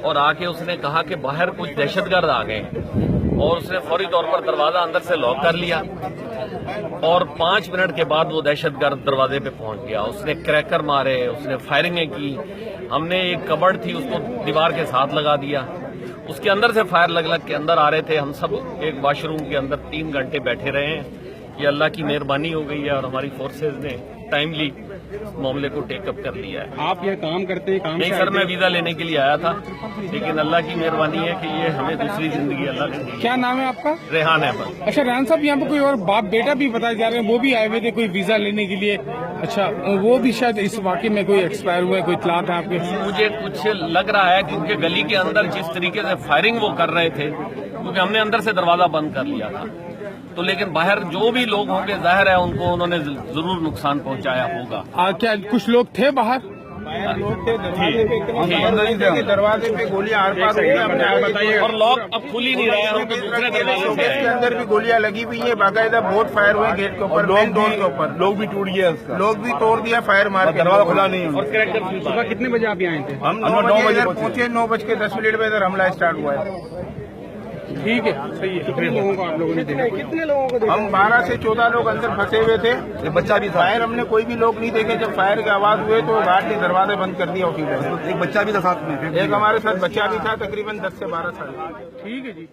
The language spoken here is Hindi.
और आके उसने कहा कि बाहर कुछ दहशतगर्द आ गए और उसने फौरी तौर पर दरवाजा अंदर से लॉक कर लिया और 5 मिनट के बाद वो दहशतगर्द दरवाजे पे पहुंच गया। उसने क्रैकर मारे, उसने फायरिंगें की। हमने एक कबर्ड थी उसको दीवार के साथ लगा दिया, उसके अंदर से फायर लग लग के अंदर आ रहे थे। हम सब एक वॉशरूम के अंदर 3 घंटे बैठे रहे हैं। ये अल्लाह की मेहरबानी हो गई है और हमारी फोर्सेज ने टाइमली मामले को टेकअप कर लिया है। आप ये काम करते हैं? काम नहीं सर, मैं वीजा लेने के लिए आया था, लेकिन अल्लाह की मेहरबानी है कि ये हमें दूसरी जिंदगी अल्लाह ने दी। क्या नाम है आपका? रेहान अहमद। अच्छा रेहान साहब, यहाँ पे कोई और बाप बेटा भी बताए जा रहे हैं, वो भी आए हुए थे कोई वीजा लेने के लिए। अच्छा, वो भी शायद इस वाकये में कोई एक्सपायर हुआ है, कोई इत्तला था आपके? मुझे कुछ लग रहा है क्योंकि गली के अंदर जिस तरीके से फायरिंग वो कर रहे थे, क्योंकि हमने अंदर से दरवाजा बंद कर लिया था, तो लेकिन बाहर जो भी लोग होंगे जाहिर है उनको उन्होंने जरूर नुकसान पहुंचाया होगा। क्या कुछ लोग थे बाहर? लोग थे दरवाजे पे गोलियां आर पार बताइए। और लॉक अब खुल ही नहीं रहा है, हम तो दूसरे दरवाजे से इसके अंदर भी गोलियां लगी हुई है, बाकायदा बहुत फायर हुए गेट के ऊपर, मेन डोर के ऊपर। लोग भी टूट गया, लोग भी तोड़ दिया फायर मार के, दरवाजा खुला नहीं है। और क्रैकर भी सुबह कितने बजे आप यहाँ आए थे? हम 9 बजे इधर पहुंचे, 9:10 पे इधर हमला स्टार्ट हुआ है। ठीक है, सही है। कितने लोगों को आप लोगों ने देखा? कितने लोगों को देखा? हम 12 से 14 लोग अंदर फंसे हुए थे। एक बच्चा भी था। फायर हमने कोई भी लोग नहीं देखे। जब फायर की आवाज हुए तो गार्ड ने दरवाजे बंद कर दिया ऑफिस में। एक बच्चा भी था साथ में। एक हमारे साथ बच्चा भी था, तकरीबन 10 से 12 साल। ठीक है जी।